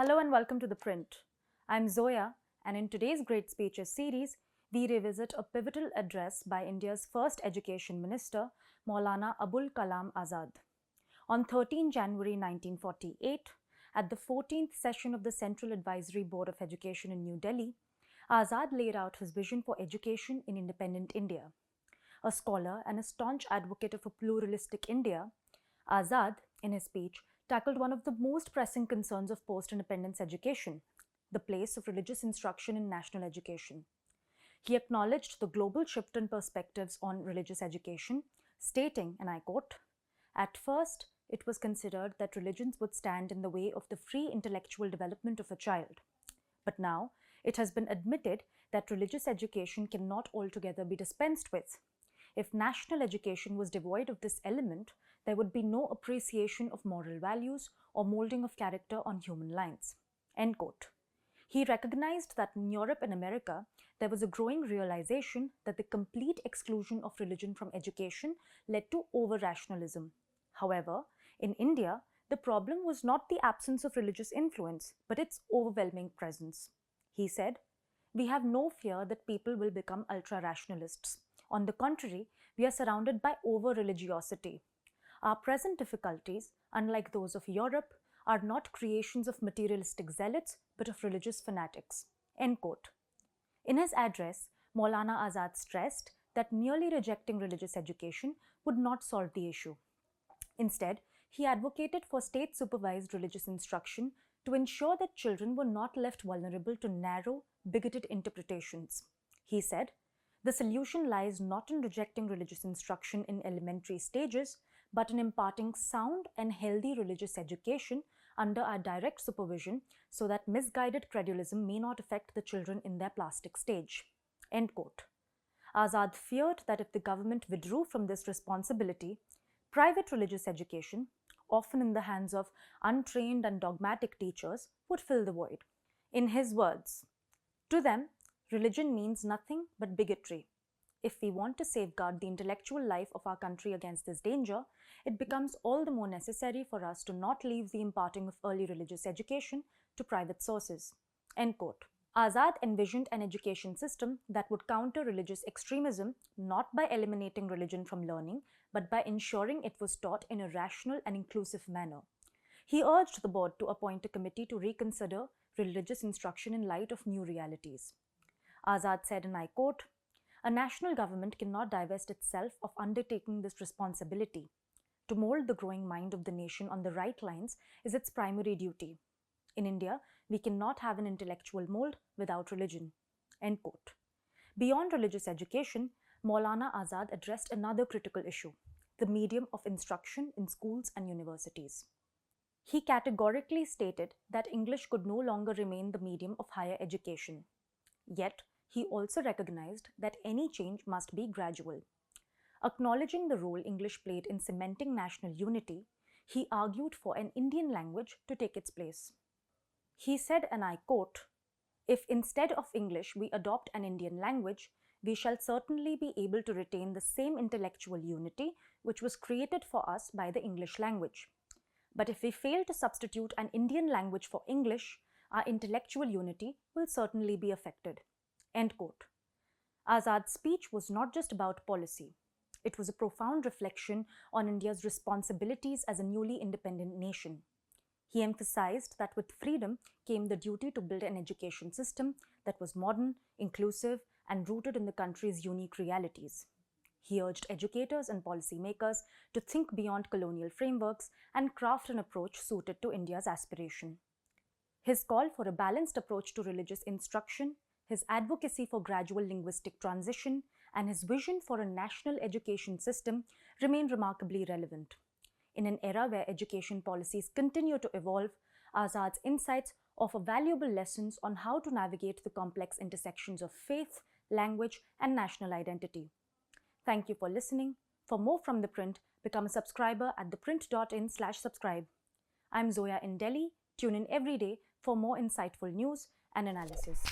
Hello and welcome to ThePrint. I'm Zoya, and in today's Great Speeches series, we revisit a pivotal address by India's first Education Minister, Maulana Abul Kalam Azad. On 13 January 1948, at the 14th session of the Central Advisory Board of Education in New Delhi, Azad laid out his vision for education in independent India. A scholar and a staunch advocate of a pluralistic India, Azad, in his speech, tackled one of the most pressing concerns of post-independence education, the place of religious instruction in national education. He acknowledged the global shift in perspectives on religious education, stating, and I quote, "At first, it was considered that religions would stand in the way of the free intellectual development of a child. But now, it has been admitted that religious education cannot altogether be dispensed with. If national education was devoid of this element, there would be no appreciation of moral values or molding of character on human lines." End quote. He recognized that in Europe and America, there was a growing realization that the complete exclusion of religion from education led to over-rationalism. However, in India, the problem was not the absence of religious influence, but its overwhelming presence. He said, "We have no fear that people will become ultra-rationalists. On the contrary, we are surrounded by over-religiosity. Our present difficulties, unlike those of Europe, are not creations of materialistic zealots, but of religious fanatics." End quote. In his address, Maulana Azad stressed that merely rejecting religious education would not solve the issue. Instead, he advocated for state-supervised religious instruction to ensure that children were not left vulnerable to narrow, bigoted interpretations. He said, "The solution lies not in rejecting religious instruction in elementary stages, but in imparting sound and healthy religious education under our direct supervision so that misguided credulism may not affect the children in their plastic stage." End quote. Azad feared that if the government withdrew from this responsibility, private religious education, often in the hands of untrained and dogmatic teachers, would fill the void. In his words, "To them, religion means nothing but bigotry. If we want to safeguard the intellectual life of our country against this danger, it becomes all the more necessary for us to not leave the imparting of early religious education to private sources." End quote. Azad envisioned an education system that would counter religious extremism not by eliminating religion from learning, but by ensuring it was taught in a rational and inclusive manner. He urged the board to appoint a committee to reconsider religious instruction in light of new realities. Azad said, and I quote, "A national government cannot divest itself of undertaking this responsibility. To mold the growing mind of the nation on the right lines is its primary duty. In India, we cannot have an intellectual mold without religion." End quote. Beyond religious education, Maulana Azad addressed another critical issue, the medium of instruction in schools and universities. He categorically stated that English could no longer remain the medium of higher education. Yet, he also recognized that any change must be gradual. Acknowledging the role English played in cementing national unity, he argued for an Indian language to take its place. He said, and I quote, "If instead of English we adopt an Indian language, we shall certainly be able to retain the same intellectual unity which was created for us by the English language. But if we fail to substitute an Indian language for English, our intellectual unity will certainly be affected." End quote. Azad's speech was not just about policy. It was a profound reflection on India's responsibilities as a newly independent nation. He emphasized that with freedom came the duty to build an education system that was modern, inclusive, and rooted in the country's unique realities. He urged educators and policymakers to think beyond colonial frameworks and craft an approach suited to India's aspiration. His call for a balanced approach to religious instruction, his advocacy for gradual linguistic transition, and his vision for a national education system remain remarkably relevant. In an era where education policies continue to evolve, Azad's insights offer valuable lessons on how to navigate the complex intersections of faith, language, and national identity. Thank you for listening. For more from ThePrint, become a subscriber at theprint.in/subscribe. I'm Zoya in Delhi. Tune in every day for more insightful news and analysis.